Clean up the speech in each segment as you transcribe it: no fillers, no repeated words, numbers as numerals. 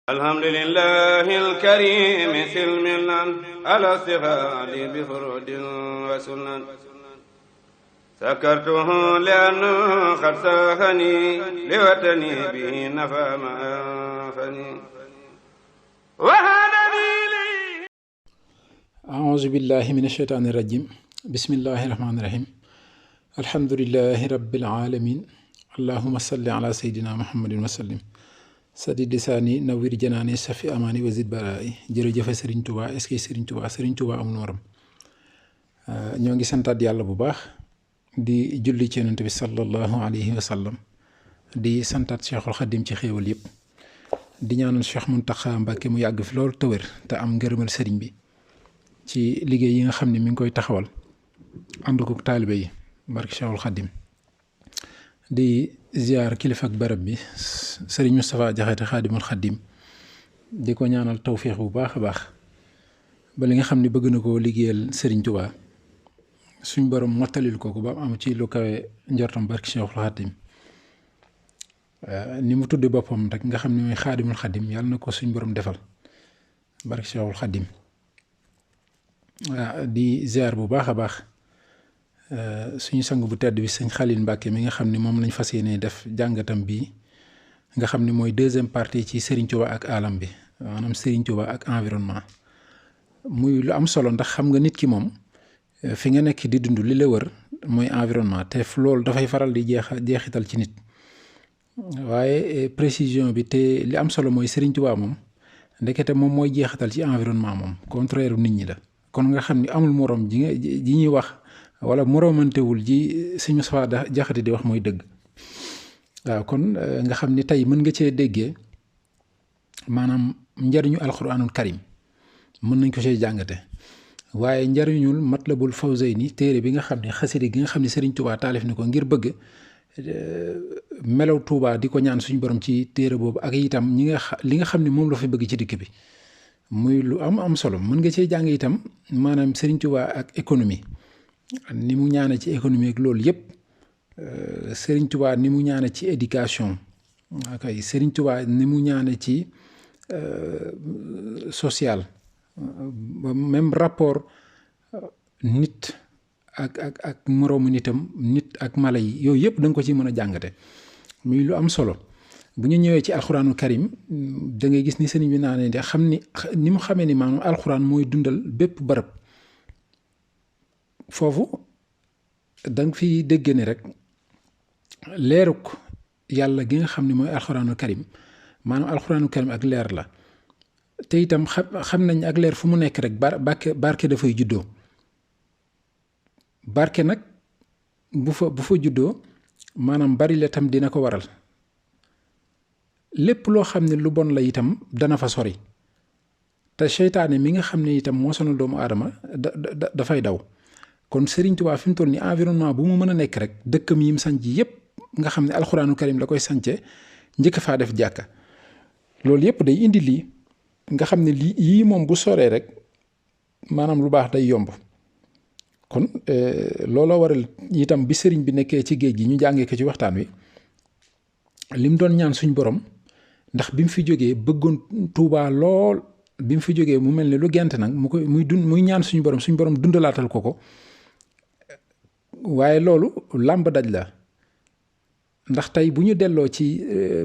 alhamdulillahi alkarimi silmilan ala stighaali bi furudin wa sunan sakartuhu li'anna qad saahani liwatani bihi nafa ma anfani wa hadani li a'uuzu billahi mina shaytaani rajim bismillahi rahmaani rahim alhamdulillahi rabbil alamin allahumma salli ala sayyidina muhammadin wa sallim sadi lisaani nawwir janaani safi amaani wa zid baraay jërëjëfe Sëriñ Tuubaa est-ce que Sëriñ Tuubaa amul morom. ñoo ngi santaat yàlla bu baax di julli ci Yonent bi sallallahu alayhi wa sallam di santaat Cheikhul Xadim ci xéewal yëpp di ñaanal Cheikh Muntaxa Mbàkke mu yàgg fi loolu te wér te am ngërëmal sëriñ bi ci liggéey yi nga xam ne mi ngi koy taxawal ànd ko taalibe yi barke Cheikhul Xadim di ziar kilifa ak barab bi sëriñ Moustapha Jaxate Xaadimul Xadim di ko ñaanal tawféex bu baax a baax ba li nga xam ne bëgg na koo liggéeyal sëriñ Tuubaa suñ borom mottalil ko ba am ci lu kawe njortam barke Cheikhul Xadim ni mu tudde boppam rek nga xam ne mooy Xaadimul Xadim yàlla na ko suñ borom defal barke Cheikhul Xadim di ziar bu baax a baax suñu sang bu tedd bi sëñ Xalil Mbàkke mi nga xam ne moom lañ fas yéene def jàngatam bi nga xam ne mooy deuxième partie ci Serigne Touba ak alam bi maanaam Serigne Touba ak environnement muy lu am solo ndax xam nga nit ki moom fi nga nekk di dund li la wër mooy environnement te loolu dafay faral di jeexital ci nit waaye précision bi te li am solo mooy Serigne Touba moom ndekete moom mooy jeexital ci environnement moom contraire nit ñi la kon nga xam ni amul morom ji ñuy wax wala moromantewul ji suñu Moustapha Jaxate di wax mooy dëgg waaw kon nga xam ni tey mën nga cee déggee maanaam njariñu alxuraanul karim mën nañ ko cee jàngate waaye njariñul Matlabul Fawzayni téere bi nga xam ne xasida gi nga xam ne Serigne Touba taalif ni ko ngir bëgg melaw Touba di ko ñaan suñu borom ci téere boobu ak itam li nga xam ne moom la fa bëgg ci dëkk bi muy lu am solo mën nga cee jàng itam maanaam Serigne Touba ak économie ni mu ñaane ci économie ak loolu yëpp Serigne Touba ni mu ñaane ci éducation akay Serigne Touba ni mu ñaane ci social même rapport nit ak moroomu nitam nit ak mala yi yooyu yëpp da nga ko ci mën a jàngate muy lu am solo bu ñu ñëwee ci alxuraanu karim da ngay gis ni sëriñ bi naa ne de xam ni mu xamee ni maanaam alxuraan mooy dundal bépp barab foofu danga fi dégg ne rek leeruk yàlla gi nga xam ne mooy alxuraanu karim maanaam alxuraanu karim ak leer la te itam xam nañ ak leer fu mu nekk rek barke dafay juddoo barke nag bu fa juddoo maanaam bari la tam dina ko waral lépp loo xam ne lu bon la itam dana fa sori te seytaane mi nga xam ne itam moo sonal doomu aadama dafay daw kon Serigne Touba fi mu toll nii environnement bu mu mën a nekk rek dëkkam yi mu sanc yépp nga xam ne alxuraanu karim la koy sance njëkk faa def jàkka loolu yépp day indi lii nga xam ne yii moom bu soree rek maanaam lu baax day yomb kon looloo waral itam bi sëriñ bi nekkee ci géej gi ñu jàngee ko ci waxtaan wi lim doon ñaan suñ borom ndax bi mu fi jógee bëggoon Touba lool bi mu fi jógee mu mel ni lu gent nag muy ñaan suñu borom dundalaatal ko waaye loolu làmb daj la ndax tey bu ñu delloo ci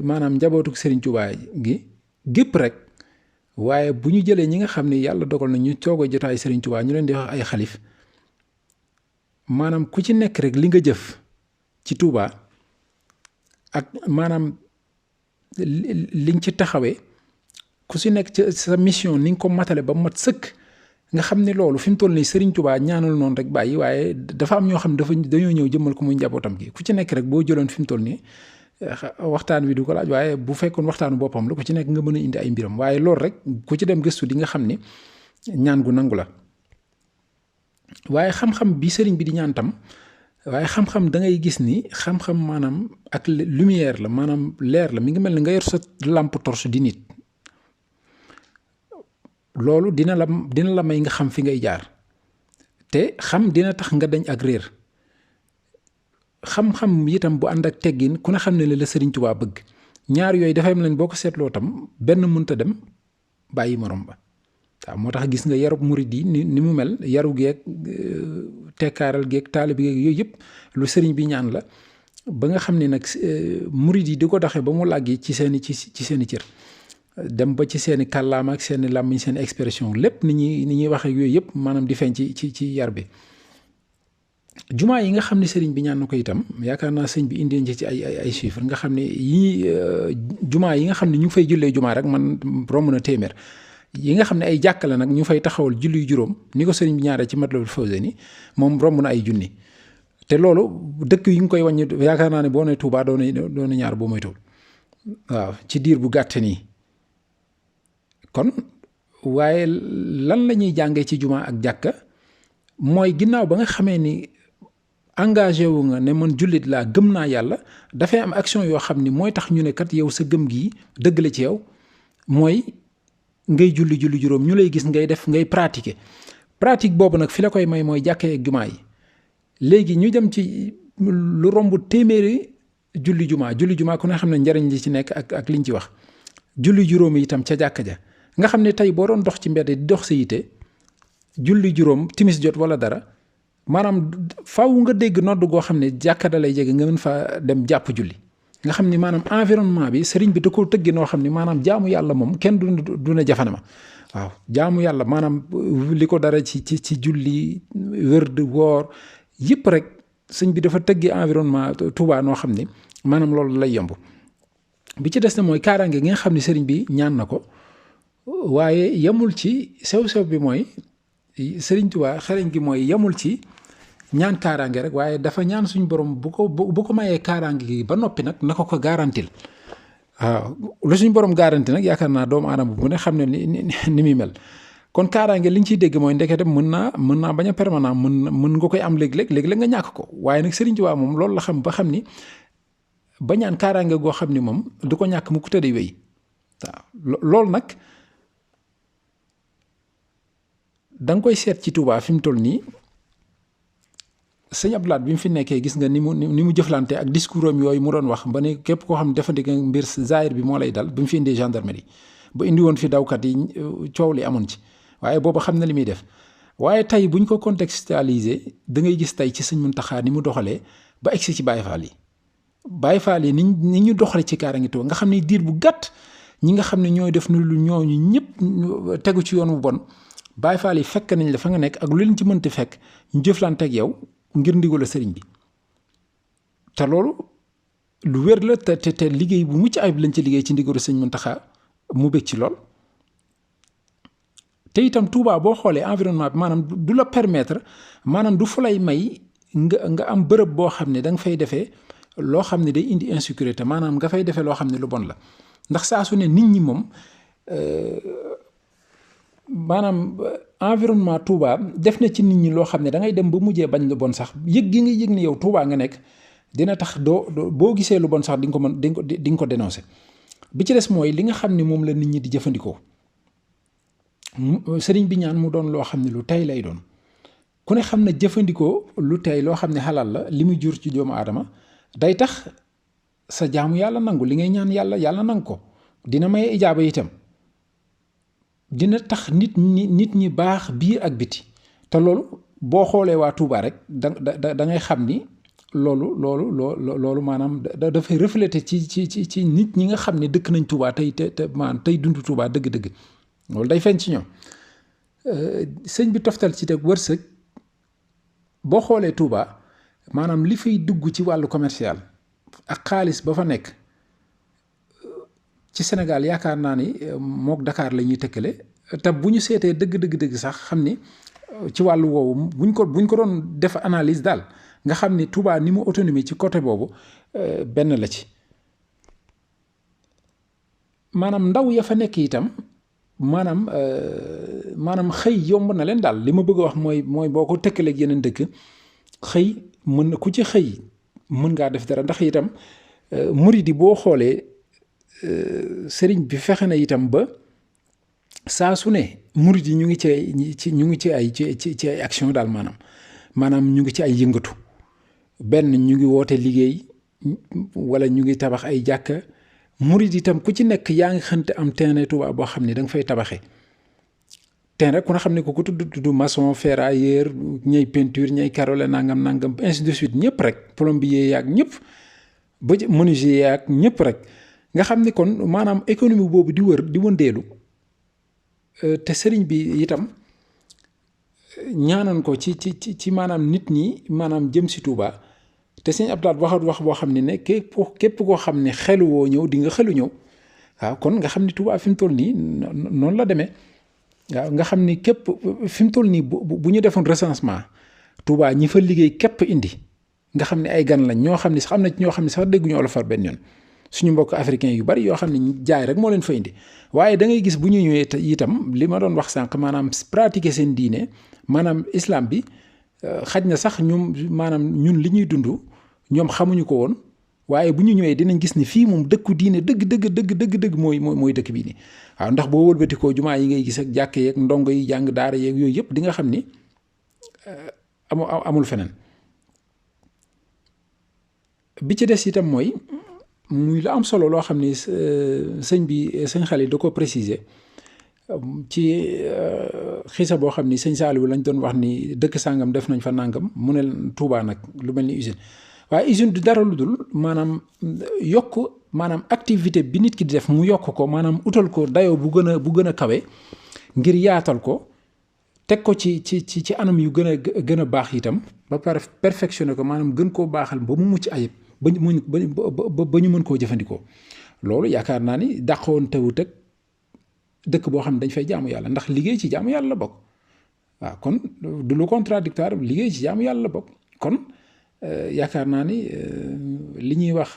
maanaam njabootu Serigne Touba gi gépp rek waaye bu ñu jëlee ñi nga xam ne yàlla dogal na ñu toog a jotaay Serigne Touba ñu leen di wax ay xalif maanaam ku ci nekk rek li nga jëf ci Touba ak maanaam li nga ci taxawee ku si nekk ci sa mission ni nga ko matale ba mat sëkk nga xam ne loolu fi mu toll nii Serigne Touba ñaanal noonu rek bàyyi waaye dafa am ñoo xam ne dañoo ñëw jëmmal ko muy njabootam gi ku ci nekk rek boo jëloon fi mu toll nii waxtaan wi du ko laaj waaye bu fekkoon waxtaanu boppam la ku ci nekk nga mën a indi ay mbiram waaye loolu rek ku ci dem gëstu di nga xam ni ñaan gu nangu la waaye xam-xam bi sëriñ bi di ñaan tam waaye xam-xam da ngay gis ni xam-xam maanaam ak lumière la maanaam leer la mi ngi mel ni nga yor sa lampe torche di nit loolu dina la may nga xam fi ngay jaar te xam dina tax nga dañ ak réer xam-xam itam bu ànd ak teggin ku ne xam ne la Serigne Touba bëgg ñaar yooyu dafay am leen boo ko seetloo tam benn mënta dem bàyyi morom ba waaw moo tax gis nga yarub murid yi ni mu mel yaru geeg tekkaaral geeg taalibe geeg yooyu yëpp lu sëriñ bi ñaan la ba nga xam ne nag murid yi di ko doxee ba mu làggi ci seeni cër dem ba ci seeni kàllaama ak seeni làmmiñ seeni expression lépp ni ñuy waxee yooyu yëpp maanaam di feeñ ci yar bi. jumaa yi nga xam ne sëriñ bi ñaan na ko itam yaakaar naa sëñ bi indi ci ay chiffres nga xam ne yii jumaa yi nga xam ne ñu fay jullee jumaa rek man romb na téeméer yi nga xam ne ay jàkka la nag ñu fay taxawal julli juróom ni ko sëriñ bi ñaaree ci Matlabul Fawzayni moom romb na ay junni te loolu dëkk yi nga koy wàññi yaakaar naa ne boo nee Touba doon na ñaar boo moytuwul waaw ci diir bu gàtt nii kon waaye lan la ñuy jàngee ci jumaa ak jàkka mooy ginnaaw ba nga xamee ni engagé wu nga ne man jullit laa gëm naa yàlla dafay am action yoo xam ni mooy tax ñu ne kat yow sa gëm gii dëgg la ci yow mooy ngay julli juróom ñu lay gis ngay def ngay pratiquer pratique boobu nag fi la koy may mooy jàkkee ak jumaa yi léegi ñu dem ci lu romb téeméeri julli jumaa ku ne xam ne njariñ li ci nekk ak liñ ci wax julli juróom yi itam ca jàkka ja nga xam ne tey boo doon dox ci mbedd di dox sa yite julli juróom timis jot wala dara maanaam faaw nga dégg nodd goo xam ne jàkka da lay jege nga mën fa dem jàpp julli nga xam ni maanaam environnement bi sëriñ bi da koo tëggi noo xam ni maanaam jaamu yàlla moom kenn du ne jafanama waaw jaamu yàlla maanaam li ko dara ci julli wërd woor yëpp rek sëñ bi dafa tëggi environnement Touba noo xam ni maanaam loolu lay yomb bi ci des na mooy kaaraange gi nga xam ne sëriñ bi ñaan na ko waaye yemul ci sew-sew bi mooy sëriñ Touba xereñ gi mooy yemul ci ñaan kaaraange rek waaye dafa ñaan suñu borom bu ko mayee kaaraange gi ba noppi nag na ko garantil waaw lu suñu borom garanti nag yaakaar naa doomu aadama bu ne xam ne ni muy mel kon kaaraange li ñu ciy dégg mooy ndekete mën naa bañ a permanent mën nga koy am léeg-léeg nga ñàkk ko waaye nag sëriñ Touba moom loolu la xam ba xam ni ba ñaan kaaraange goo xam ni moom du ko ñàkk mu ko tëddee wéy waaw loolu nag da nga koy seet ci Touba fi mu toll nii sëñ Abdou Lahad bi mu fi nekkee gis nga ni mu jëflante ak discours am yooyu mu doon wax ba ne képp koo xam ne dafa dégg mbir zaahir bi moo lay dal bi mu fi indee gendarmerie ba indi woon fi dawkat yi coow li amoon ci waaye booba xam na li muy def waaye tey buñ ko contextualiser da ngay gis tey ci sëñ Muntaxa ni mu doxalee ba egsi ci Baye Fall yi ni ñu doxale ci kaaraange Touba nga xam ne diir bu gàtt ñi nga xam ne ñooy def lu ñooñu ñëpp tegu ci yoon wu bon Baye Fall yi fekk nañ la fa nga nekk ak lu leen ci mënti fekk ñu jëflante ak yow ngir ndigal sëriñ bi te loolu lu wér la te liggéey bu mucc ayib lañ ci liggéey ci ndigalu sëñ Muntaxa mu bëgg ci lool te itam Touba boo xoolee environnement bi maanaam du la permettre maanaam du fu lay may nga am bërëb boo xam ne da nga fay defee loo xam ne day indi insécurité maanaam nga fay defee loo xam ne lu bon la ndax saa su ne nit ñi moom maanaam environnement Touba def na ci nit ñi loo xam ne da ngay dem ba mujjee bañ lu bon sax yëg gi nga yëg ne yow Touba nga nekk dina tax doo boo gisee lu bon sax di nga ko mën di nga ko dénoncer bi ci des mooy li nga xam ne moom la nit ñi di jëfandikoo sëriñ bi ñaan mu doon loo xam ne lu tey lay doon ku ne xam ne jëfandikoo lu tey loo xam ne xalaal la li muy jur ci doomu aadama day tax sa jaamu yàlla nangu li ngay ñaan yàlla nangu ko dina may ijaaba itam dina tax nit ñi baax biir ak biti te loolu boo xoolee waa Touba rek da ngay xam ni loolu maanaam dafay refléter ci nit ñi nga xam ne dëkk nañ Touba tey dund Touba dëgg-dëgg loolu day feeñ ci ñoom sëñ bi toftal ci teg wërsëg boo xoolee Touba maanaam li fay dugg ci wàllu commercial ak xaalis ba fa nekk ci Sénégal yaakaar naa ni mook Dakar la ñuy tëkkale te bu ñu seetee dëgg sax xam ni ci wàllu woowu buñ ko doon def analyse daal nga xam ni Touba ni mu autonomie ci côté boobu benn la ci maanaam ndaw ya fa nekk itam maanaam xëy yomb na leen daal li ma bëgg a wax mooy boo ko tëkkaleeg yeneen dëkk xëy mën ku ci xëy mën ngaa def dara ndax itam murid yi boo xoolee sëriñ bi fexe na itam ba saa su ne murid yi ñu ngi ci ay action daal maanaam ñu ngi ci ay yëngatu benn ñu ngi woote liggéey wala ñu ngi tabax ay jàkka murid itam ku ci nekk yaa ngi xënte am terrain Touba boo xam ne da nga fay tabaxee terrain rek ku na xam ne ku tudd maçon ferrailleur ñay peinture ñay carreleur nangam ainsi de suite ñëpp rek plombier yaak ñëpp ba menuisier yaak ñëpp rek nga xam ni kon maanaam économie boobu di wër di wëndeelu te sëriñ bi itam ñaanoon ko ci maanaam nit ñi maanaam jëm si Touba te sëñ Abdou Lahad wax boo xam ne képp koo xam ne xelu woo ñëw di nga xelu ñëw waaw kon nga xam ni Touba fi mu toll nii noonu la demee waaw nga xam ni képp fi mu toll nii bu ñu defoon recensement Touba ñi fa liggéey képp indi nga xam ne ay gan lañ ñoo xam ne sax am na ñoo xam ne sax dégguñu olof far benn yoon suñu mbokk africain yu bari yoo xam ne jaay rek moo leen fa indi waaye da ngay gis bu ñu ñëwee itam li ma doon wax sànq maanaam pratiquer seen diine maanaam islam bi xaj na sax ñoom maanaam ñun li ñuy dund ñoom xamuñu ko woon waaye bu ñu ñëwee dinañ gis ni fii moom dëkku diine dëgg mooy dëkk bii nii waaw ndax boo wëlbatikoo jumaa yi ngay gis ak jàkke yeeg ndongo yi jàng daara yeeg yooyu yëpp di nga xam ni amul feneen bi ci des itam mooy muy la am solo loo xam ni sëñ Xalil da ko préciser ci xisa boo xam ni sëñ Saaliwu lañ doon wax ni dëkk sàngam def nañ fa nàngam mu ne Tuubaa nag lu mel ni usine waaye usine du dara lu dul maanaam yokk maanaam activité bi nit ki di def mu yokk ko maanaam utal ko dayoo bu gën a kawe ngir yaatal ko teg ko ci anam yu gën a baax itam ba pare perfectionné ko maanaam gën koo baaxal ba mu mucc ayib ba ñu mën koo jëfandikoo loolu yaakaar naa ni dàqoon tewut ak dëkk boo xam ne dañ fay jaamu yàlla ndax liggéey ci jaamu yàlla la bokk waaw kon du lu contradictoire liggéey ci jaamu yàlla la bokk kon yaakaar naa ni li ñuy wax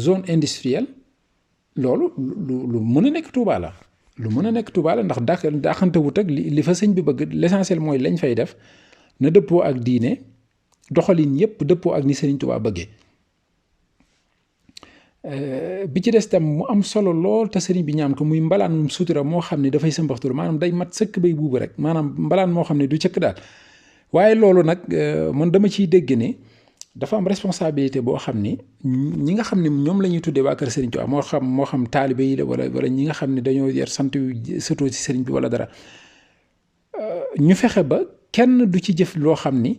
zone industrielle loolu lu mën a nekk Touba la lu mën a nekk Touba la ndax dàqantewut ak li fa sëñ bi bëgg l'essentiel mooy lañ fay def na dëppoo ak diine doxalin yépp dëppoo ak ni Sëriñ Touba bëggee bi ci des tam mu am solo lool te sëriñ bi ñaan ko muy mbalaan sutura moo xam ne dafay sëmbaxtul maanaam day mat sëkk bay buubu rek maanaam mbalaan moo xam ne du cëkk daal waaye loolu nag man dama ciy dégg ne dafa am responsabilité boo xam ni ñi nga xam ne ñoom la ñuy tuddee waa kër Sëriñ Touba moo xam taalibe yi la wala ñi nga xam ne dañoo yer sant yu sëtoo ci sëriñ bi wala dara ñu fexe ba kenn du ci jëf loo xam ni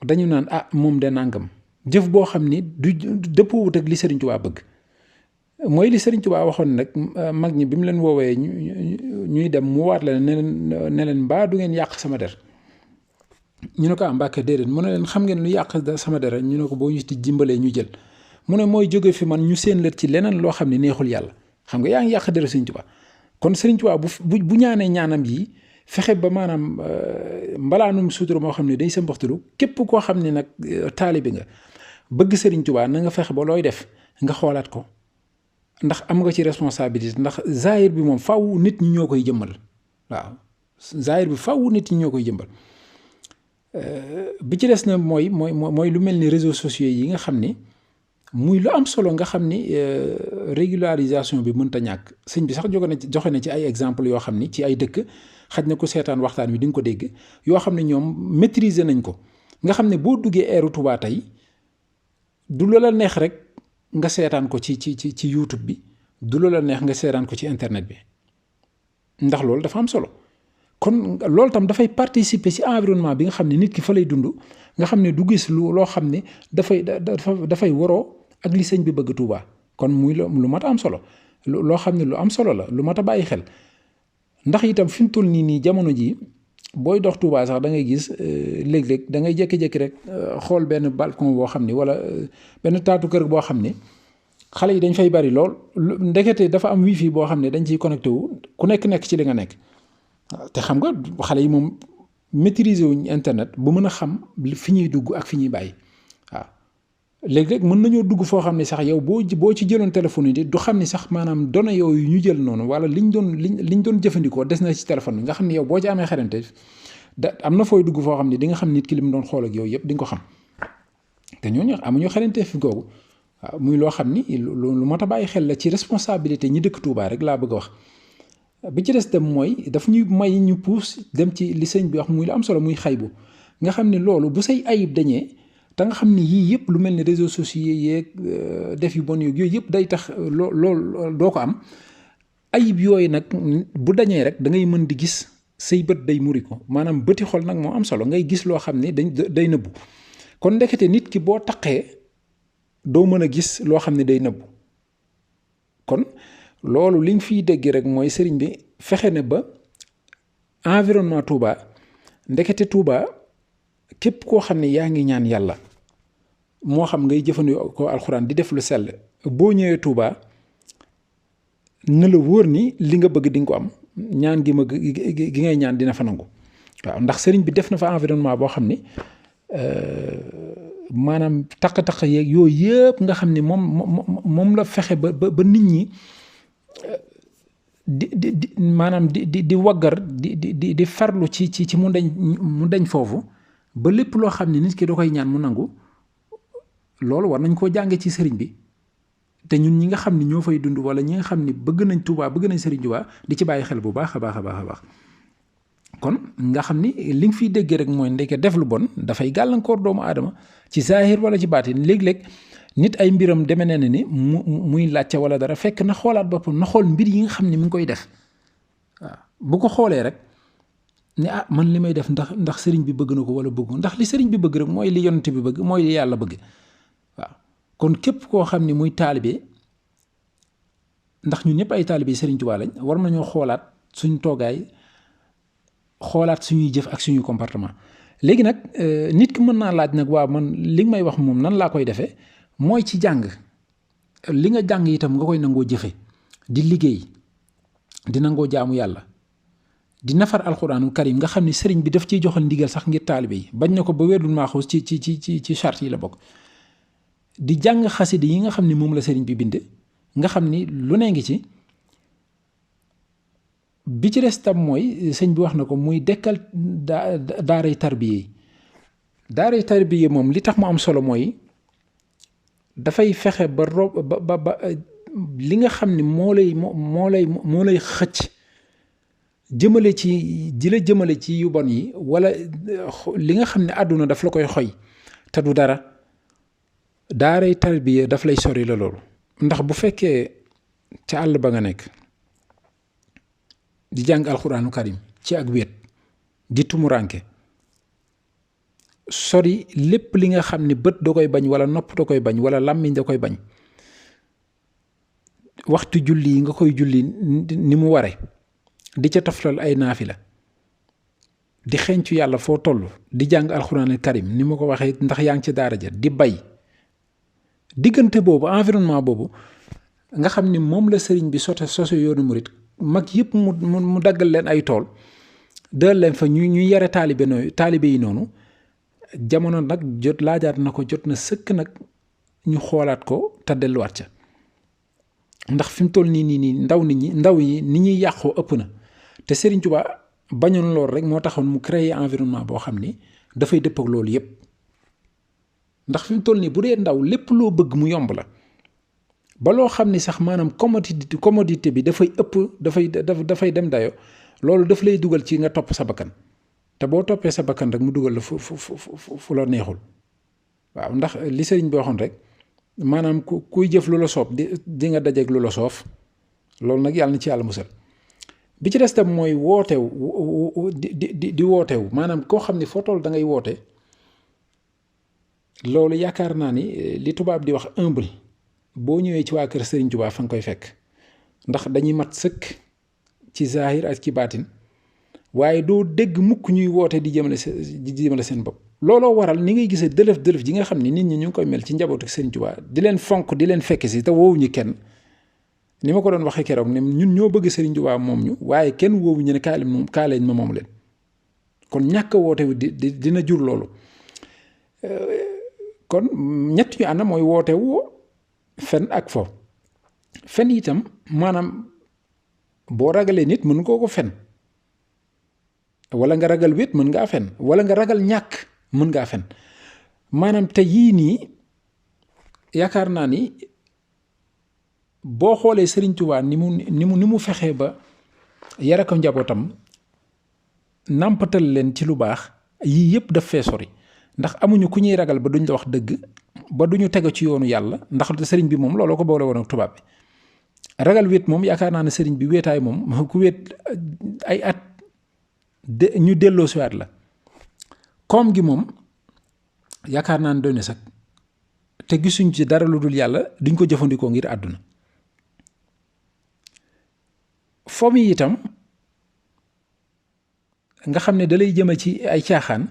dañu naan moom de nangam jëf boo xam ni du dëppoowut ak li Sëriñ Touba bëgg mooy li Sëriñ Touba waxoon nag mag ñi bi mu leen woowee ñuy dem mu waat la ne leen mbaa du ngeen yàq sama der ñu ne ko Mbàkke déedéet mu ne leen xam ngeen lu yàq sama der ñu ne ko boo ñu ci jimbalee ñu jël mu ne mooy jóge fi man ñu seen lët ci leneen loo xam ne neexul yàlla xam nga yaa ngi yàq deru Sëriñ Touba kon Sëriñ Touba bu ñaanee ñaanam yi fexe ba maanaam mbalaanum sutura moo xam ne day sa mboxtulu képp koo xam ne nag taalibe nga bëgg Sëriñ Touba na nga fexe ba looy def nga xoolaat ko ndax am nga ci responsabilité ndax zaahir bi moom faw nit ñi ñoo koy jëmmal waaw zaahir bi faw nit ñi ñoo koy jëmmal bi ci des na mooy lu mel ni réseaux sociaux yi nga xam ni muy lu am solo nga xam ni régularisation bi mënta ñàkk sëñ bi sax joxe na ci ay exemple yoo xam ni ci ay dëkk xaj na ko seetaan waxtaan wi di nga ko dégg yoo xam ne ñoom maîtriser nañ ko nga xam ne boo duggee eeru Touba tey du la neex rek nga seetaan ko ci YouTube bi du la neex nga seetaan ko ci internet bi ndax loolu dafa am solo kon loolu tam dafay participer ci environnement bi nga xam ne nit ki fa lay dund nga xam ne du gis loo xam ne dafay waroo ak li sëñ bi bëgg Touba kon muy lu mat a am solo loo xam ne lu am solo la lu mat a bàyyi xel ndax itam fi mu toll nii jamono ji booy dox Touba sax da ngay gis léeg-léeg da ngay jékki-jékki rek xool benn balcon boo xam ni wala benn taatu kër boo xam ne xale yi dañ fay bari lool ndekete dafa am wifi boo xam ne dañ ciy connecté wu ku nekk ci li nga nekk te xam nga xale yi moom maîtriser wuñ internet bu mën a xam fi ñuy dugg ak fi ñuy bàyyi waaw léeg-léeg mën nañoo dugg foo xam ne sax yow boo ci jëloon téléphone yi du xam ni sax maanaam données yooyu ñu jël noonu wala liñ doon jëfandikoo des na ci téléphone bi nga xam ne yow boo ci amee xarante am na fooy dugg foo xam ne di nga xam nit ki li mu doon xool ak yooyu yëpp di nga ko xam te ñooñu amuñu xarante fi googu waaw muy loo xam ni lu mat a bàyyi xel la ci responsabilité ñi dëkk Touba rek laa bëgg a wax bi ci des dem mooy daf ñuy may ñu puus dem ci li sëñ bi wax muy lu am solo muy xaybu nga xam ne loolu bu say ayib dañee te nga xam ni yii yëpp lu mel ni réseaux sociaux yeeg def yu bon yooyu yëpp day tax lool doo ko am. ayib yooyu nag bu dañee rek da ngay mën di gis say bët day muri ko maanaam bëti xol nag moo am solo ngay gis loo xam ne day nëbbu kon ndekete nit ki boo taqee doo mën a gis loo xam ne day nëbbu kon loolu liñ fiy dégg rek mooy sëriñ bi fexe ne ba environnement Touba ndekete Touba képp koo xam ne yaa ngi ñaan yàlla moo xam ngay jëfandikoo alxuraan di def lu sell boo ñëwee Touba na la wóor ni li nga bëgg di nga ko am ñaan gi ngay ñaan dina fa nangu waaw ndax sëriñ bi def na fa environnement boo xam ni maanaam taq-taq yeeg yooyu yëpp nga xam ni moom la fexe ba nit ñi maanaam di waggar di farlu ci mu dañ foofu ba lépp loo xam ne nit ki da koy ñaan mu nangu loolu war nañ koo jànge ci sëriñ bi te ñun ñi nga xam ni ñoo fay dund wala ñi nga xam ni bëgg nañ Touba bëgg nañ sëriñ Touba di ci bàyyi xel bu baax a baax a baax a baax kon nga xam ni li nga fiy déggee rek mooy ndeke def lu bon dafay gàllankoor doomu aadama ci zaahir wala ci baatin léeg-léeg nit ay mbiram deme ne ni muy laajte wala dara fekk na xoolaat boppam na xool mbir yi nga xam ni mi ngi koy def waaw bu ko xoolee rek ne man li may def ndax sëriñ bi bëgg na ko wala bëgg ndax li sëriñ bi bëgg rek mooy li yonent bi bëgg mooy li yàlla bëgg waaw kon képp koo xam ni muy taalibe ndax ñun ñëpp ay taalibe sëriñ Tuubaa lañ war nañoo xoolaat suñu toogaay xoolaat suñuy jëf ak suñuy comportement léegi nag nit ki mën naa laaj nag waaw man li nga may wax moom nan laa koy defee mooy ci jàng li nga jàng itam nga koy nangoo jëfe di liggéey di nangoo jaamu yàlla di nafar alxuraanul karim nga xam ni sëriñ bi daf ciy joxal ndigal sax ngir taalibe yi bañ na ko ba wérdul maaxuus ci charte yi la bokk di jàng xasida yi nga xam ni moom la sëriñ bi bind nga xam ni lu ne ngi ci bi ci des tam mooy sëñ bi wax na ko muy dekkal daaray tarbiye moom li tax mu am solo mooy dafay fexe ba li nga xam ni moo lay xëcc jëmale ci di la jëmale ci yu bon yi wala li nga xam ne àdduna daf la koy xoy te du dara daaray tarbiye daf lay sori la loolu ndax bu fekkee ca àll ba nga nekk di jàng alxuraanu karim ci ak wéet di tumuranke sori lépp li nga xam ne bët da koy bañ wala nopp da koy bañ wala làmmiñ da koy bañ waxtu julli yi nga koy julli ni mu ware di ca toftal ay naafila di xencu yàlla foo toll di jàng alxuraanul karim ni ma ko waxee ndax yaa ngi ci daara ja di bay diggante boobu environnement boobu nga xam ni moom la sëriñ bi soso yoonu murit mag yëpp mu daggal leen ay tool dal leen fa ñu yare taalibe yi noonu jamono nag laajaat na ko jot na sëkk nag ñu xoolaat ko te delluwaat ca ndax fi mu toll nii ndaw yi ni ñuy yàqoo ëpp na te Serigne Touba bañoon loolu rek moo taxoon mu créer environnement boo xam ni dafay dëpp ak loolu yëpp ndax fi mu toll nii bu dee ndaw lépp loo bëgg mu yomb la ba loo xam ni sax maanaam commodité bi dafay dafay dem dayo loolu daf lay dugal ci nga topp sa bakkan te boo toppee sa bakkan rek mu dugal la fu la neexul waaw ndax li sëriñ bi waxoon rek maanaam kuy jëf lu la soob di nga dajeeg lu la soof loolu nag yàlla na ci yàlla musal bi ci des tam mooy wootew di wootew maanaam koo xam ni foo toll da ngay woote loolu yaakaar naa ni li tubaab di wax humble boo ñëwee ci waa kër Serigne Touba fa nga koy fekk ndax dañuy mat sëkk ci zahir ak ci baatin waaye doo dégg mukk ñuy woote di jëmale seen bopp looloo waral ni ngay gisee dëlëf ji nga xam ne nit ñi ñu ngi koy mel ci njabootu Serigne Touba di leen fonk di leen fekk si te woowuñu kenn ni ma ko doon waxee keroog ne ñun ñoo bëgg Serigne Touba moom ñu waaye kenn woowuñu ne kaa leen ma moom leen kon ñàkk a woote dina jur loolu kon ñett yu ànd mooy woote woo fen ak fo fen itam maanaam boo ragalee nit mën nga ko fen wala nga ragal wét mën ngaa fen wala nga ragal ñàkk mën ngaa fen maanaam te yii nii yaakaar naa ni boo xoolee Serigne Touba ni mu fexee ba yare ko njabootam nàmpatal leen ci lu baax yii yëpp daf fee sori ndax amuñu ku ñuy ragal ba duñ la wax dëgg ba duñu tegu ci yoonu yàlla ndax sëriñ bi moom looloo ko boole woon ak tubaab bi ragal wéet moom yaakaar naa ne sëriñ bi wéetaay moom ku wéet ay at ñu delloo siwaat la koom gi moom yaakaar naa ne doy na sax te gisuñ ci dara lu dul yàlla duñ ko jëfandikoo ngir àdduna fomm yi itam nga xam ne dalay jëme ci ay caaxaan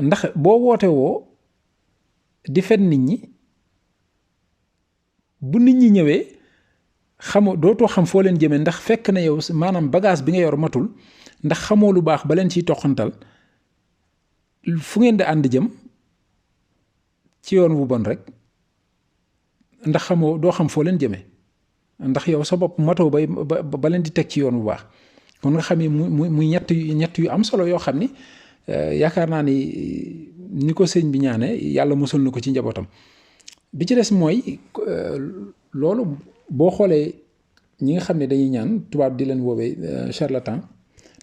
ndax boo woote woo di fen nit ñi bu nit ñi ñëwee xamoo dootoo xam foo leen jëmee ndax fekk na yow maanaam bagage bi nga yor matul ndax xamoo lu baax ba leen ciy toqantal fu ngeen di ànd jëm ci yoon wu bon rek ndax xamoo doo xam foo leen jëmee ndax yow sa bopp matoo ba leen di teg ci yoon bu baax kon nga xam ne muy ñett yu am solo yoo xam ni yaakaar naa ni ko sëñ bi ñaane yàlla musal na ko ci njabootam bi ci des mooy loolu boo xoolee ñi nga xam ne dañuy ñaan tubaab di leen woowee charlatan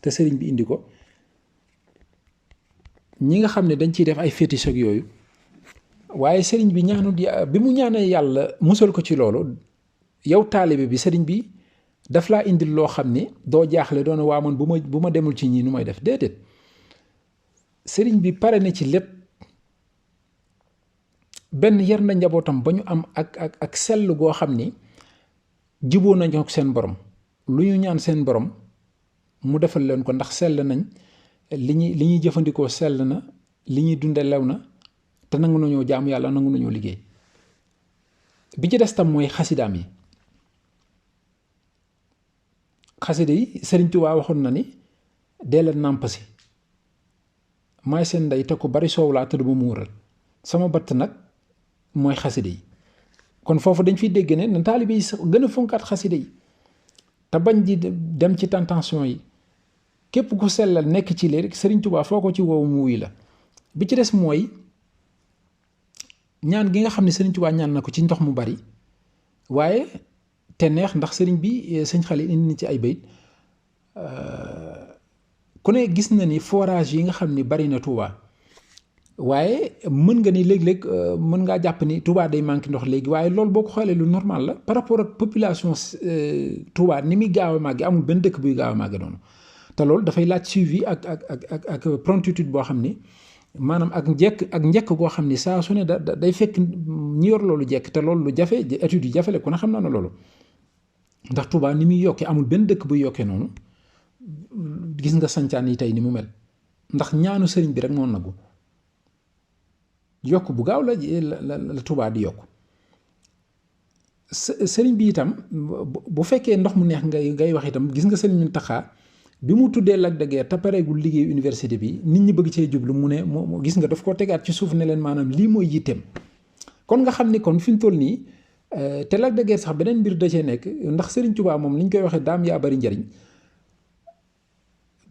te sëriñ bi indi ko ñi nga xam ne dañ ciy def ay fétiche ak yooyu waaye sëriñ bi bi mu ñaanee yàlla musal ko ci loolu yow taalibe bi sëriñ bi daf laa indil loo xam ni doo jaaxle doona waa man bu ma demul ci ñii nu may def déedéet sëriñ bi pare na ci lépp benn yar na njabootam ba ñu am ak sell goo xam ni juboo nañ ak seen borom lu ñu ñaan seen borom mu defal leen ko ndax sell nañ li ñuy jëfandikoo sell na li ñuy dunde lew na te nangu nañoo jaamu yàlla nangu nañoo liggéey bi ci des tam mooy xasidaam yi xasida yi Sëriñ Tuubaa waxoon na ni dee leen nàmp si maay seen ndey te ko bari soow laa te du ma muural sama batt nag mooy xasida yi kon foofu dañ fiy dégg ne taalibe yi gën a fonkaat xasida yi te bañ di dem ci tentation yi képp ku sellal nekk ci léegi Sëriñ Tuubaa foo ko ci woowu mu wuy la bi ci des mooy ñaan gi nga xam ne Sëriñ Tuubaa ñaan na ko ci ndox mu bari waaye te neex ndax sëriñ bi sëñ Xalil indi na ci ay bayit ku ne gis na ni forage yi nga xam ni bari na Touba waaye mën nga ni léeg-léeg mën ngaa jàpp ni Touba day manqué ndox léegi waaye loolu boo ko xoolee lu normal la par rapport ak population Touba ni muy gaaw a màgge amul benn dëkk buy gaaw a màgge noonu te loolu dafay laaj suivi ak promptitude boo xam ni maanaam ak njëkk goo xam ni saa su ne day fekk ñi yor loolu jekk te loolu lu jafe études yu jafe la ku ne xam naa ne loolu ndax Touba ni muy yokkee amul benn dëkk buy yokkee noonu gis nga sancaan yi tey ni mu mel ndax ñaanu sëriñ bi rek moo nagu yokk bu gaaw la Touba di yokk sëriñ bi itam bu fekkee ndox mu neex ngay wax itam gis nga sëriñ Mountakha bi mu tuddee Lac de Guiers te pareegul liggéey université bi nit ñi bëgg cee jublu mu ne moo gis nga daf ko tegaat ci suuf ne leen maanaam lii mooy yitteem kon nga xam ni kon fi mu toll nii te Lac de Guiers sax beneen mbir da cee nekk ndax Serigne Touba moom li ñu koy waxee daam yaa bari njariñ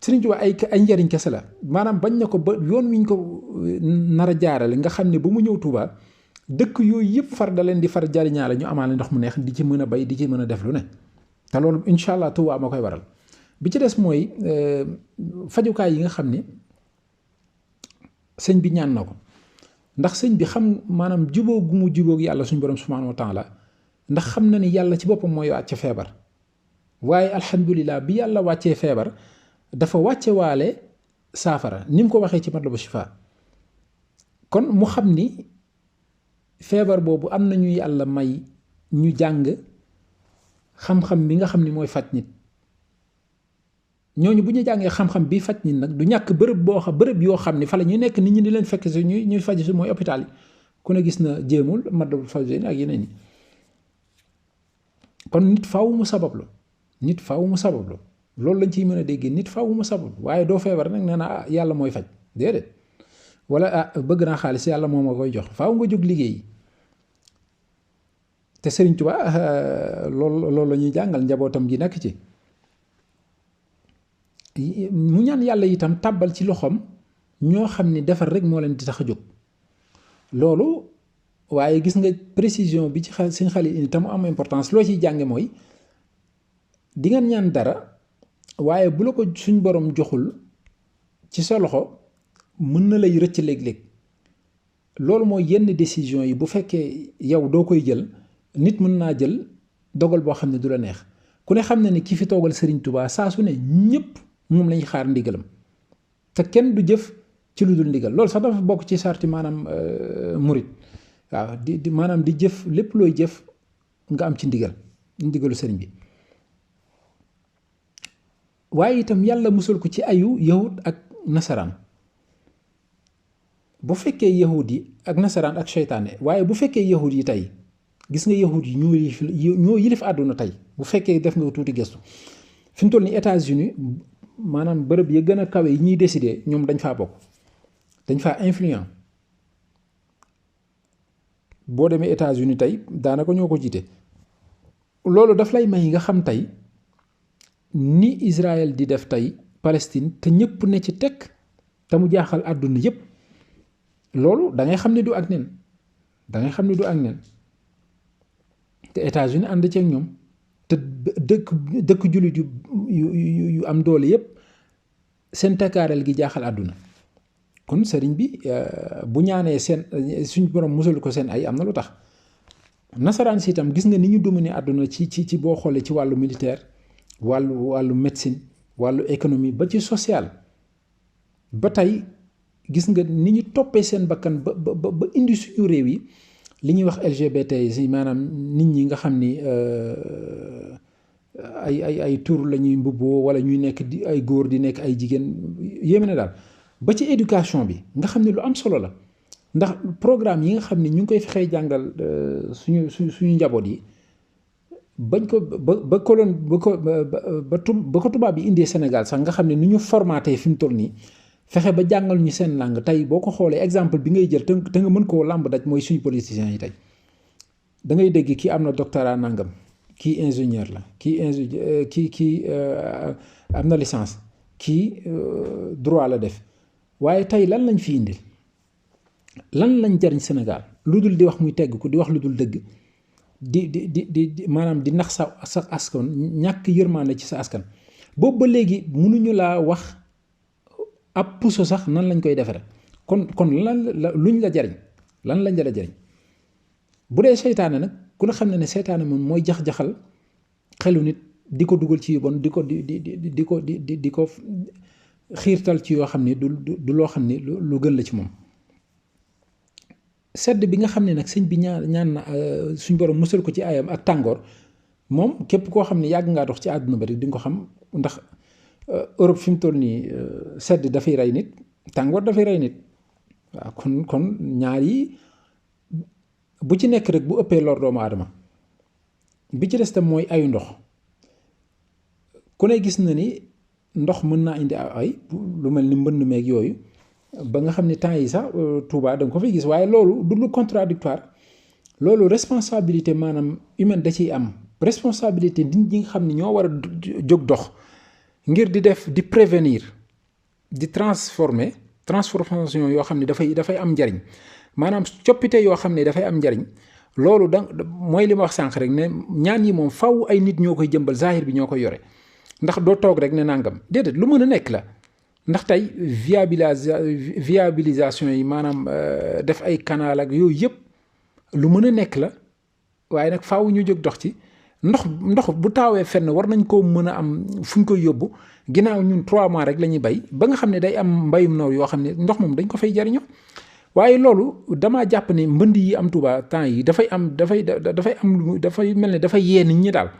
Serigne Touba ay njariñ kese la maanaam bañ na ko ba yoon wi ñu ko nar a jaarale nga xam ne ba mu ñëw Touba dëkk yooyu yëpp far da leen di far jariñaale ñu amaale ndox mu neex di ci mën a bay di ci mën a def lu ne te loolu incha allah Touba moo koy waral bi ci des mooy fajukaay yi nga xam ni sëñ bi ñaan na ko ndax sëñ bi xam maanaam jubóo gu mu jubóog yàlla suñu borom subhanahu wa taala ndax xam na ni yàlla ci boppam mooy wàcce feebar waaye alhamdulilah bi yàlla wàccee feebar dafa wàcce waale saafara ni mu ko waxee ci matlabu shifa kon mu xam ni feebar boobu am na ñu yàlla may ñu jàng xam-xam bi nga xam ni mooy faj nit ñooñu bu ñu jàngee xam-xam bi faj nit nag du ñàkk bërëb yoo xam ni fa la ñuy nekk nit ñi di leen fekk si ñuy faj si mooy hôpital yi ku ne gis na jéemul Matlaboul Fawzayni ak yeneen yi kon nit faaw mu sabablu loolu lañ ciy mën a déggee nit faaw mu sabablu waaye doo feebar nag nee na yàlla mooy faj déedéet wala bëgg naa xaalis yàlla moo ma koy jox faaw nga jóg liggéey te Serigne Touba loolu la ñuy jàngal njabootam gi nekk ci mu ñaan yàlla itam tàbbal ci loxoom ñoo xam ni defar rek moo leen di tax a jóg loolu waaye gis nga précision bi ci Sëñ Xalil indi tam am importance loo ciy jànge mooy di nga ñaan dara waaye bu la ko suñ borom joxul ci sa loxo mën na lay rëcc léeg-léeg loolu mooy yenn décision yi bu fekkee yow doo koy jël nit mën naa jël dogal boo xam ne du la neex ku ne xam ne ni ki fi toogal Serigne Touba saa su ne ñëpp moom lañuy xaar ndigalam te kenn du jëf ci lu dul ndigal loolu sax dafa bokk ci sarti maanaam murit waaw di maanaam di jëf lépp looy jëf nga am ci ndigalu sëriñ bi waaye itam yàlla musal ko ci ayu yahud ak nasaraan bu fekkee yahud yi ak nasaraan ak seytaane waaye bu fekkee yahud yi tey gis nga yahud yi ñoo yilif àdduna tey bu fekkee def nga tuuti gëstu fi mu toll ni États-Unis maanaam bërëb ya gën a kawe yi ñuy décider ñoom dañ faa bokk dañ faa influent boo demee États-Unis tey daanaka ñoo ko jiite loolu daf lay may nga xam tey ni Israël di def tey Palestine te ñëpp ne ci tekk te mu jaaxal àdduna yépp loolu da ngay xam ne du ak nen te États-Unis ànd ci ak ñoom te dëkk jullit yu am doole yépp seen takkaareel gi jaaxal àdduna kon sëriñ bi bu ñaanee suñ borom musal ko seen ay am na lu tax nasaraan si itam gis nga ni ñu dominé àdduna ci boo xoolee ci wàllu militaire wàllu médecine wàllu économie ba ci social ba tey gis nga ni ñu toppee seen bakkan ba indi suñu réew yi li ñuy wax LGBT si maanaam nit ñi nga xam ni ay tur la ñuy mbubboo wala ñuy nekk di ay góor di nekk ay jigéen yéeme na daal ba ci éducation bi nga xam ne lu am solo la ndax programme yi nga xam ne ñu ngi koy fexee jàngal suñu njaboot yi bañ ko ba ko tubaab yi indee Sénégal sax nga xam ne ni ñu formaté fi mu toll nii fexe ba jàngal ñu seen langue tey boo ko xoolee exemple bi ngay jël te nga mën koo làmb daj mooy suñu politiciens yi tey da ngay dégg kii am na doctorat nangam kii ingénieur la kii am na licence kii droit la def waaye tey lan lañ fi indil lan lañ jariñ Sénégal lu dul di wax muy tegg ko di wax lu dul dëgg di maanaam di nax sa askan ñàkk yërmande ci sa askan boobu ba léegi mënuñu laa wax ab puso sax nan lañ koy defare kon lan la luñ la jariñ lan lañ la jariñ bu dee seytaane nag ku la xam ne seytaane moom mooy jax-jaxal xelu nit di ko dugal ci yu bon di ko xiirtal ci yoo xam ne du loo xam ne lu gën la ci moom sedd bi nga xam ne nag sëñ bi ñaan na suñ borom musal ko ci ayam ak tàngoor moom képp koo xam ne yàgg ngaa dox ci àdduna ba rek di nga ko xam ndax Europe fi mu toll nii sedd dafay rey nit tàngoor dafay rey nit waaw kon ñaar yi bu ci nekk rek bu ëppee lor doomu aadama bi ci des tam mooy ayu ndox ku ne gis na ni ndox mën naa indi ay lu mel ni mbënn meeg yooyu ba nga xam ne temps yi sax Touba da nga ko fay gis waaye loolu du lu contradictoire loolu responsabilité maanaam humaine da ciy am responsabilité nit ñi nga xam ne ñoo war a jóg dox ngir di prévenir di transformation yoo xam ne dafay am njariñ maanaam coppite yoo xam ne dafay am njariñ loolu mooy li ma wax sànq rek ne ñaan yi moom faw ay nit ñoo koy jëmbal zahir bi ñoo koy yore ndax doo toog rek ne nangam déedéet lu mën a nekk la ndax tey viabilisation yi maanaam def ay canal ak yooyu yëpp lu mën a nekk la waaye nag faaw ñu jóg dox ci ndox bu taawee fenn war nañ koo mën a am fu ñu koy yóbbu ginnaaw ñun 3 mois rek la ñuy bay ba nga xam ne day am mbayum noor yoo xam ne ndox moom dañ ko fay jariñoo waaye loolu damaa jàpp ne mbënd yi am Touba temps yi dafay mel ne dafay yee nit ñi daal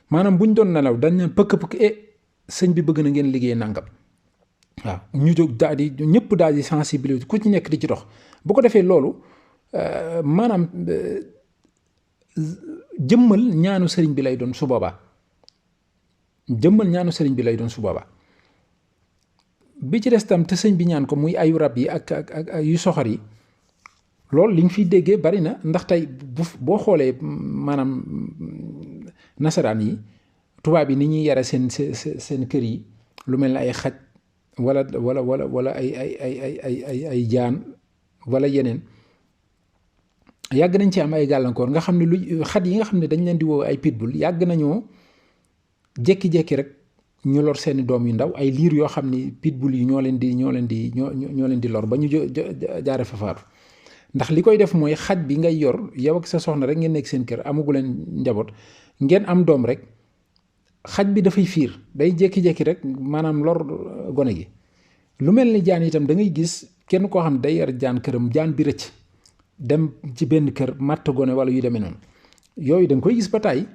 maanaam bu ñu doon nelaw dañ ne pëkk sëñ bi bëgg na ngeen liggéey nangam waaw ñu jóg ñëpp daal di sensibiliser ku ci nekk di ci dox bu ko defee loolu maanaam jëmmal ñaanu sëriñ bi lay doon su boobaa bi ci des tam te sëñ bi ñaan ko muy ayu rab yi ak yu soxor yi loolu li ñu fiy déggee bari na ndax tey boo xoolee maanaam nasaraan yi tubaab yi ni ñuy yare seen kër yi lu mel ne ay xaj wala ay jaan wala yeneen yàgg nañ ci am ay gàllankoor nga xam ne lu xat yi nga xam ne dañ leen di woo ay pitbull yàgg nañoo jékki-jékki rek ñu lor seeni doom yu ndaw ay liir yoo xam ni pitbull yi ñoo leen di lor ba ñu jaare fa faatu ndax li koy def mooy xaj bi ngay yor yow ak sa soxna rek ngeen nekk seen kër amagu leen njaboot ngeen am doom rek xaj bi dafay fiir day jékki-jékki rek maanaam lor gone gi. lu mel ni jaan itam da ngay gis kenn koo xam day yar jaan këram jaan bi rëcc dem ci benn kër matt gone wala yu demee noonu yooyu da nga koy gis ba tàyyi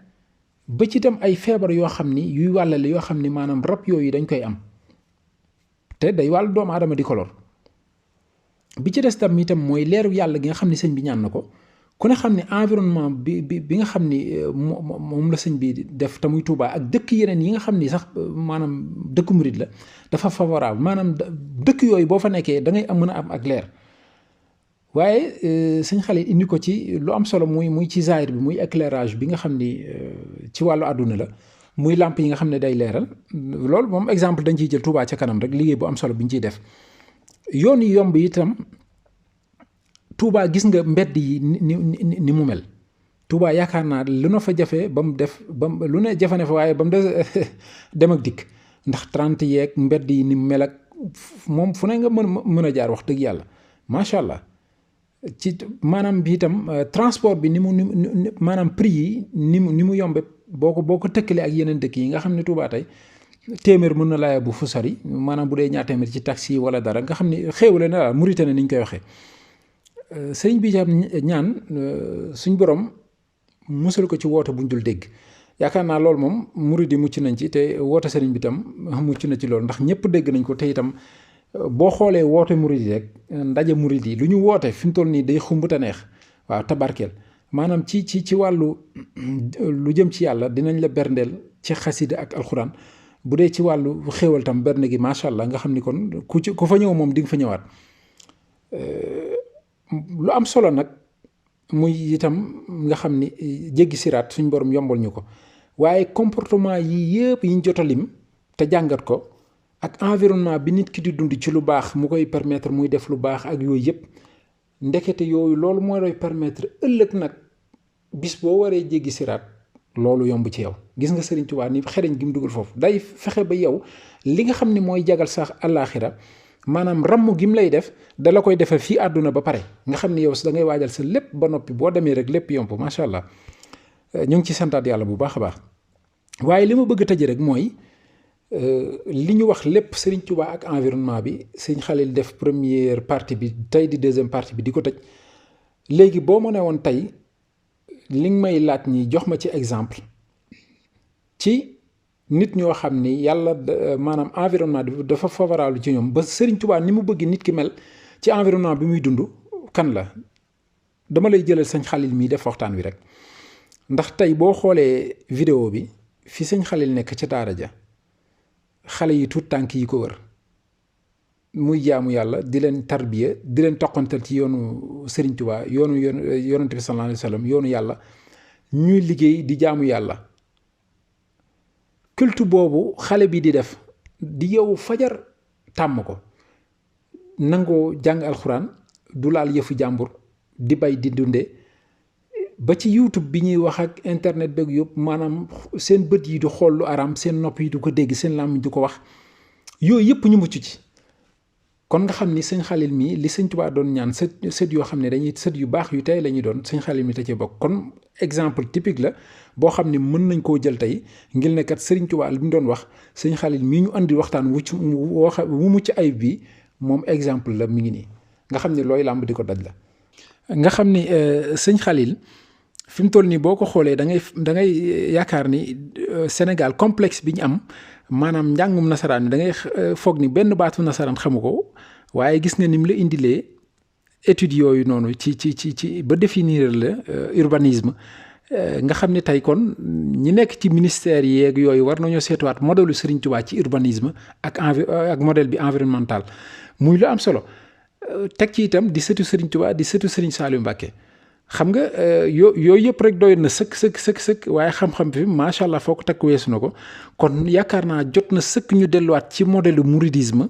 ba ci itam ay feebar yoo xam ni yuy wàllale yoo xam ni maanaam rab yooyu dañ koy am te day wàll doomu aadama di ko lor bi ci des tam itam mooy leeru yàlla gi nga xam ni sëñ bi ñaan na ko ku ne xam ne environnement bi nga xam ni moom la sëñ bi def te muy Touba ak dëkk yeneen yi nga xam ni sax maanaam dëkku murid la dafa favorable maanaam dëkk yooyu boo fa nekkee da ngay am mën a am ak leer waaye sëñ Xalil indi ko ci lu am solo muy ci zaahir bi muy éclairage bi nga xam ni ci wàllu àdduna la muy làmp yi nga xam ne day leeral loolu moom exemple dañ ciy jël Touba ca kanam rek liggéey bu am solo bi ñu ciy def yoon yi yomb itam Touba gis nga mbedd yi ni mu mel Touba yaakaar naa lu na fa jafe ba mu def lu ne jafe ne fa waaye ba mu des dem ak dikk ndax 30 yeeg mbedd yi ni mu mel ak moom fu ne nga mën a jaar wax dëgg yàlla macha allah ci maanaam bi itam transport bi ni mu maanaam prix yi ni mu yombe boo ko tëkkalee ak yeneen dëkk yi nga xam ne Touba tey téeméer mën na laaya bu fu sori maanaam bu dee ñaar téeméer ci taxi wala dara nga xam ne xéewale na daal Mauritanie ni ñu koy waxee sëriñ bi ñaan suñ borom musal ko ci woote buñ dul dégg yaakaar naa loolu moom murid yi mucc nañ ci te woote sëriñ bi tam mucc na ci loolu ndax ñëpp dégg nañ ko te itam boo xoolee woote murid yi rek ndaje murid yi lu ñu woote fi mu toll nii day xumb te neex waaw tabarkeel maanaam ci wàllu lu jëm ci yàlla dinañ la berndeel ci xasida ak alxuraan bu dee ci wàllu xéewal tam bernde gi macha allah nga xam ni kon ku fa ñëw moom di nga fa ñëwaat lu am solo nag muy itam nga xam ni jéggi siraat suñ borom yombal ñu ko waaye comportement yi yëpp yi ñu jot a lim te jàngat ko ak environnement bi nit ki di dund ci lu baax mu koy permettre muy def lu baax ak yooyu yëpp ndekete yooyu loolu mooy lay permettre ëllëg nag bis boo waree jéggi siraat loolu yomb ci yow gis nga Sëriñ Tuubaa ni xereñ gi mu dugal foofu day fexe ba yow li nga xam ne mooy jagal sax àllaaxira maanaam ramm gi mu lay def dala koy defee fii àdduna ba pare nga xam ne yow da ngay waajal sa lépp ba noppi boo demee rek lépp yomb macha allah ñu ngi ci santaat yàlla bu baax a baax waaye li ma bëgg a tëj rek mooy li ñu wax lépp Serigne Touba ak environnement bi sëñ Xalil def première partie bi tey di deuxième partie bi di ko tëj léegi boo ma ne woon tey li nga may laaj ñi jox ma ci exemple ci nit ñoo xam ni yàlla maanaam environnement bi dafa favorable ci ñoom ba Serigne Touba ni mu bëgg nit ki mel ci environnement bi muy dund kan la dama lay jëlal sëñ Xalil mii def waxtaan wi rek ndax tey boo xoolee vidéo bi fi sëñ Xalil nekk ca daara ja xale yi tuut tànk yi ko wër muy jaamu yàlla di leen tarbiya di leen toqantal ci yoonu Serigne Touba yonent bi sallallahu alayhi wa sallam yoonu yàlla ñuy liggéey di jaamu yàlla culte boobu xale bi di def di yow fajar tàmm ko nangoo jàng alxuraan du laal yëfu jàmbur di bay di dunde ba ci YouTube bi ñuy wax ak internet beeg yëpp maanaam seen bët yi du xool lu araam seen nopp yi du ko dégg seen làmmiñ du ko wax yooyu yëpp ñu mucc ci kon nga xam ni sëñ Xalil mii li sëñ Tuubaa doon ñaan sët yoo xam ne dañuy sët yu baax yu tey la ñuy doon sëñ Xalil mi te ci bokk kon exemple typique la boo xam ne mën nañ koo jël tey ngir ne kat sëriñ Tuubaa li mu doon wax sëñ Xalil mii ñu andi waxtaan wu mucc ayib bi moom exemple la mi ngi nii nga xam ne looy làmb di ko daj la. nga xam ni sëñ Xalil fi mu toll nii boo ko xoolee da ngay yaakaar ni Sénégal complexe bi ñu am maanaam njàngum nasaraan bi da ngay foog ni benn baatu nasaraan xamu ko waaye gis nga ni mu la indilee études yooyu noonu ci ba définir la urbanisme nga xam ne tey kon ñi nekk ci ministère yeeg yooyu war nañoo seetuwaat modèle Serigne Touba ci urbanisme ak modèle bi environnemental muy lu am solo teg ci itam di sëtu Serigne Touba di sëtu Serigne Saliou Mbacké xam nga yooyu yëpp rek doy na sëkk waaye xam-xam bi macha allah foo ko takk weesu na ko kon yaakaar naa jot na sëkk ñu delluwaat ci modèle mouridisme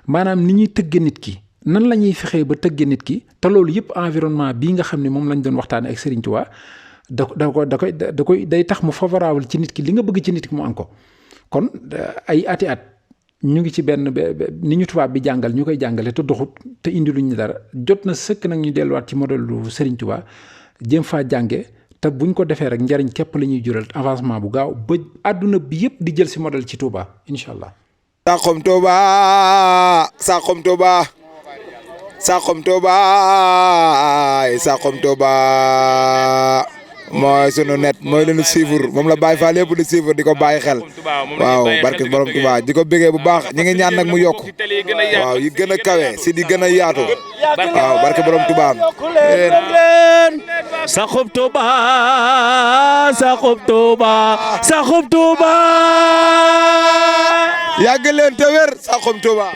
maanaam ni ñuy tëgge nit ki nan la ñuy fexee ba tëgge nit ki te loolu yëpp environnement bii nga xam ne moom lañ doon waxtaanee ak Serigne Touba day tax mu favorable ci nit ki li nga bëgg ci nit ki mu am ko kon ay ati at ñu ngi ci benn ni ñu tubaab bi jàngal ñu koy jàngale te doxut te indi luñ dara jot na sëkk nag ñu delluwaat ci modèle lu Serigne Touba jéem faa jànge te buñ ko defee rek njariñ képp la ñuy jural avancement bu gaaw ba àdduna bi yëpp di jël si modèle ci Touba incha allah. Saxum Touba Saxum Touba Saxum Touba Saxum Touba mooy sunu net mooy leen suivre moom la Baye Fall yëpp di suivre di ko bàyyi xel waaw barke borom Touba di ko bëggee bu baax ñi ngi ñaan nag mu yokk waaw yi gën a kawe si di gën a yaatu waaw barke borom Touba Saxum Touba Saxum Touba Saxum Touba yàgg leen te wér Saxum Touba